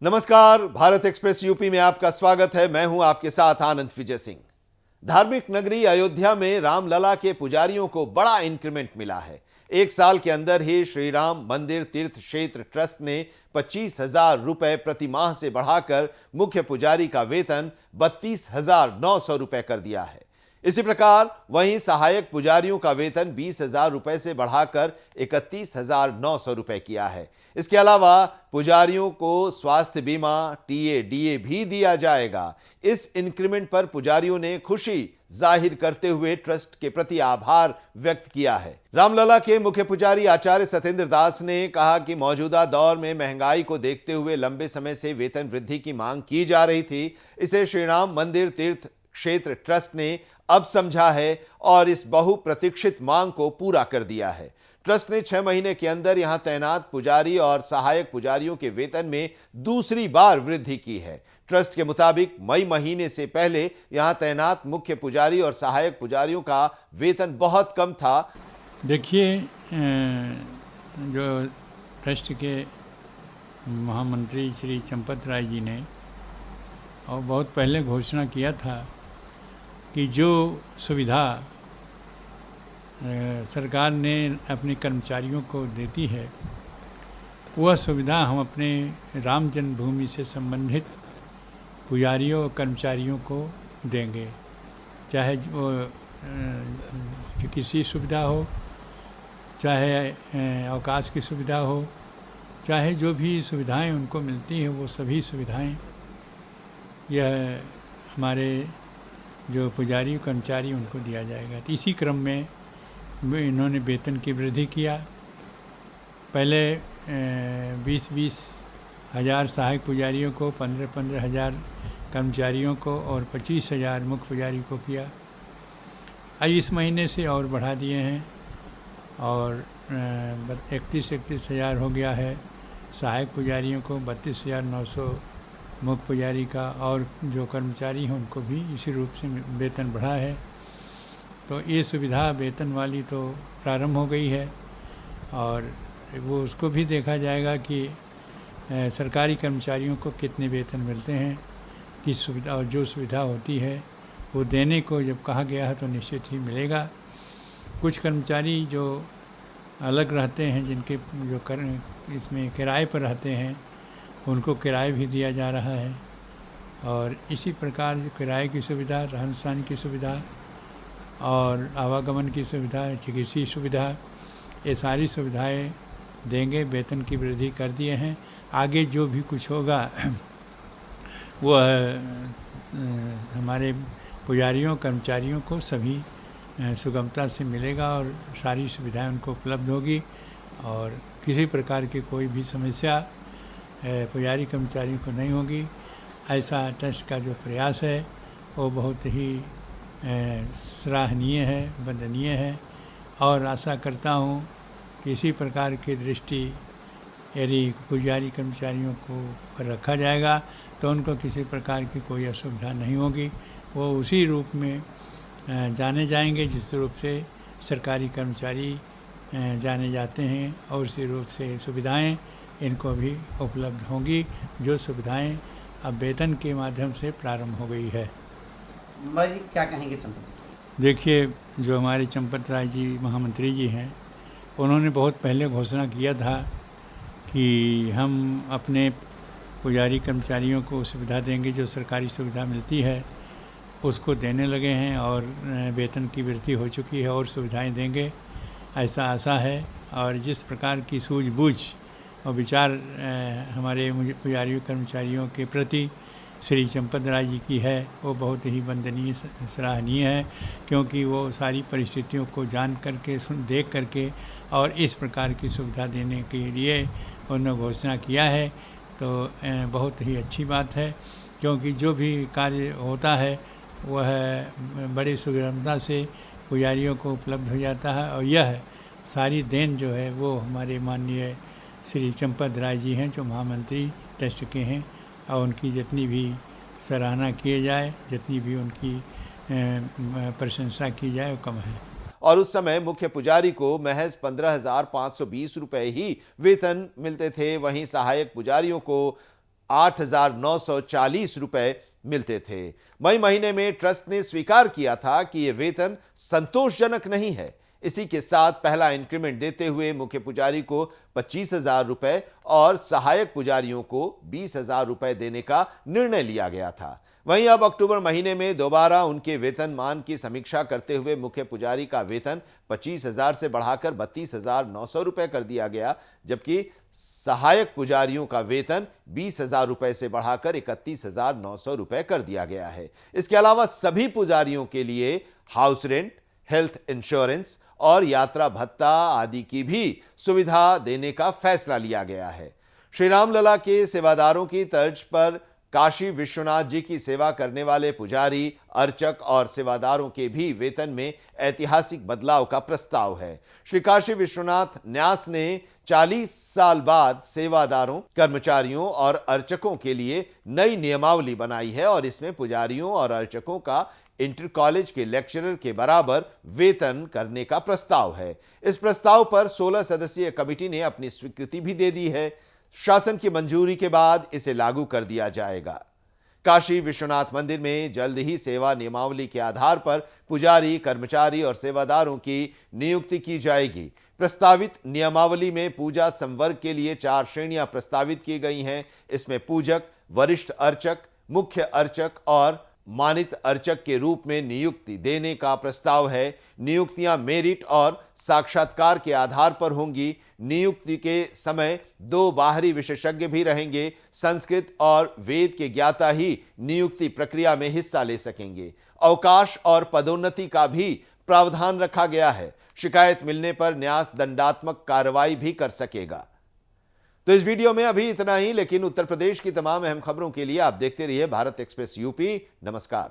नमस्कार, Bharat express UP में आपका स्वागत है। मैं हूं आपके साथ आनंद विजय सिंह। धार्मिक नगरी अयोध्या में रामलला के पुजारियों को बड़ा इंक्रीमेंट मिला है। एक साल के अंदर ही श्री राम मंदिर तीर्थ क्षेत्र ट्रस्ट ने 25,000 रुपए प्रति माह से बढ़ाकर मुख्य पुजारी का वेतन 32,900 रुपए कर दिया है। इसी प्रकार वहीं सहायक पुजारियों का वेतन 20,000 रुपए से बढ़ाकर 31,900 रुपए किया है। इसके अलावा पुजारियों को स्वास्थ्य बीमा, टीए, डीए भी दिया जाएगा। इस इंक्रीमेंट पर पुजारियों ने खुशी जाहिर करते हुए ट्रस्ट के प्रति आभार व्यक्त किया है। रामलला के मुख्य पुजारी आचार्य सत्येंद्र दास ने कहा कि मौजूदा दौर में महंगाई को देखते हुए लंबे समय से वेतन वृद्धि की मांग की जा रही थी। इसे श्री राम मंदिर तीर्थ क्षेत्र ट्रस्ट ने अब समझा है और इस बहुप्रतीक्षित मांग को पूरा कर दिया है। ट्रस्ट ने 6 महीने के अंदर यहां तैनात पुजारी और सहायक पुजारियों के वेतन में दूसरी बार वृद्धि की है। ट्रस्ट के मुताबिक मई महीने से पहले यहां तैनात मुख्य पुजारी और सहायक पुजारियों का वेतन बहुत कम था। देखिए, जो ट्रस्ट के महामंत्री श्री चंपत राय जी ने और बहुत पहले घोषणा किया था कि जो सुविधा सरकार ने अपने कर्मचारियों को देती है, वह सुविधा हम अपने राम जन्मभूमि से संबंधित पुजारियों और कर्मचारियों को देंगे। चाहे वो चिकित्सीय सुविधा हो, चाहे अवकाश की सुविधा हो, चाहे जो भी सुविधाएं उनको मिलती हैं, वो सभी सुविधाएं यह हमारे जो पुजारी कर्मचारी उनको दिया जाएगा। तो इसी क्रम में इन्होंने वेतन की वृद्धि किया। पहले 20-20 हज़ार सहायक पुजारियों को, 15-15 हज़ार कर्मचारियों को और 25,000 मुख्य पुजारी को किया। अब इस महीने से और बढ़ा दिए हैं और 31 हज़ार हो गया है सहायक पुजारियों को, 32,900 मुख्य पुजारी का, और जो कर्मचारी हैं उनको भी इसी रूप से वेतन बढ़ा है। तो ये सुविधा वेतन वाली तो प्रारंभ हो गई है और वो उसको भी देखा जाएगा कि सरकारी कर्मचारियों को कितने वेतन मिलते हैं, किस सुविधा, और जो सुविधा होती है वो देने को जब कहा गया है तो निश्चित ही मिलेगा। कुछ कर्मचारी जो अलग रहते हैं, जिनके जो इसमें किराए पर रहते हैं, उनको किराए भी दिया जा रहा है और इसी प्रकार जो किराए की सुविधा, रहन सहन की सुविधा और आवागमन की सुविधा, चिकित्सीय सुविधा, ये सारी सुविधाएं देंगे। वेतन की वृद्धि कर दिए हैं। आगे जो भी कुछ होगा वो हमारे पुजारियों कर्मचारियों को सभी सुगमता से मिलेगा और सारी सुविधाएं उनको उपलब्ध होगी और किसी प्रकार की कोई भी समस्या पुजारी कर्मचारियों को नहीं होगी। ऐसा ट्रस्ट का जो प्रयास है वो बहुत ही सराहनीय है, वंदनीय है और आशा करता हूँ कि इसी प्रकार की दृष्टि यदि पुजारी कर्मचारियों को पर रखा जाएगा तो उनको किसी प्रकार की कोई असुविधा नहीं होगी। वो उसी रूप में जाने जाएंगे जिस रूप से सरकारी कर्मचारी जाने जाते हैं और उसी रूप से सुविधाएं इनको भी उपलब्ध होंगी, जो सुविधाएं अब वेतन के माध्यम से प्रारंभ हो गई है। भाई क्या कहेंगे चंपत? देखिए, जो हमारे चंपत राय जी महामंत्री जी हैं, उन्होंने बहुत पहले घोषणा किया था कि हम अपने पुजारी कर्मचारियों को सुविधा देंगे, जो सरकारी सुविधा मिलती है उसको देने लगे हैं और वेतन की वृद्धि हो चुकी है और सुविधाएं देंगे, ऐसा आशा है। और जिस प्रकार की सूझबूझ और विचार हमारे पुजारी कर्मचारियों के प्रति श्री चंपत राय जी की है, वो बहुत ही वंदनीय, सराहनीय है, क्योंकि वो सारी परिस्थितियों को जान करके, देख करके और इस प्रकार की सुविधा देने के लिए उन्होंने घोषणा किया है। तो बहुत ही अच्छी बात है, क्योंकि जो भी कार्य होता है वह बड़ी सुगमता से पुजारियों को उपलब्ध हो जाता है और यह सारी देन जो है वो हमारे माननीय श्री चंपत राय जी हैं, जो महामंत्री ट्रस्ट के हैं, और उनकी जितनी भी सराहना किए जाए, जितनी भी उनकी प्रशंसा की जाए वो कम है। और उस समय मुख्य पुजारी को महज 15,520 रुपए ही वेतन मिलते थे। वहीं सहायक पुजारियों को 8,940 रुपए मिलते थे। मई महीने में ट्रस्ट ने स्वीकार किया था कि यह वेतन संतोषजनक नहीं है। इसी के साथ पहला इंक्रीमेंट देते हुए मुख्य पुजारी को 25,000 रुपए और सहायक पुजारियों को 20,000 रुपए देने का निर्णय लिया गया था। वहीं अब अक्टूबर महीने में दोबारा उनके वेतनमान की समीक्षा करते हुए मुख्य पुजारी का वेतन 25,000 से बढ़ाकर 32,900 रुपए कर दिया गया, जबकि सहायक पुजारियों का वेतन 20,000 रुपए से बढ़ाकर 31,900 रुपए कर दिया गया है। इसके अलावा सभी पुजारियों के लिए हाउस रेंट, हेल्थ इंश्योरेंस और यात्रा भत्ता आदि की भी सुविधा देने का फैसला लिया गया है। श्री रामलला के सेवादारों की तर्ज पर काशी विश्वनाथ जी की सेवा करने वाले पुजारी, अर्चक और सेवादारों के भी वेतन में ऐतिहासिक बदलाव का प्रस्ताव है। श्री काशी विश्वनाथ न्यास ने 40 साल बाद सेवादारों, कर्मचारियों और अर्चकों के लिए नई नियमावली बनाई है और इसमें पुजारियों और अर्चकों का इंटर कॉलेज के लेक्चरर के बराबर वेतन करने का प्रस्ताव है। इस प्रस्ताव पर 16 सदस्यीय कमेटी ने अपनी स्वीकृति भी दे दी है। शासन की मंजूरी के बाद इसे लागू कर दिया जाएगा। काशी विश्वनाथ मंदिर में जल्द ही सेवा नियमावली के आधार पर पुजारी, कर्मचारी और सेवादारों की नियुक्ति की जाएगी। प्रस्तावित नियमावली में पूजा संवर्ग के लिए 4 श्रेणियां प्रस्तावित की गई हैं। इसमें पूजक, वरिष्ठ अर्चक, मुख्य अर्चक और मानित अर्चक के रूप में नियुक्ति देने का प्रस्ताव है। नियुक्तियां मेरिट और साक्षात्कार के आधार पर होंगी। नियुक्ति के समय 2 बाहरी विशेषज्ञ भी रहेंगे। संस्कृत और वेद के ज्ञाता ही नियुक्ति प्रक्रिया में हिस्सा ले सकेंगे। अवकाश और पदोन्नति का भी प्रावधान रखा गया है। शिकायत मिलने पर न्यास दंडात्मक कार्रवाई भी कर सकेगा। तो इस वीडियो में अभी इतना ही, लेकिन उत्तर प्रदेश की तमाम अहम खबरों के लिए आप देखते रहिए भारत एक्सप्रेस यूपी। नमस्कार।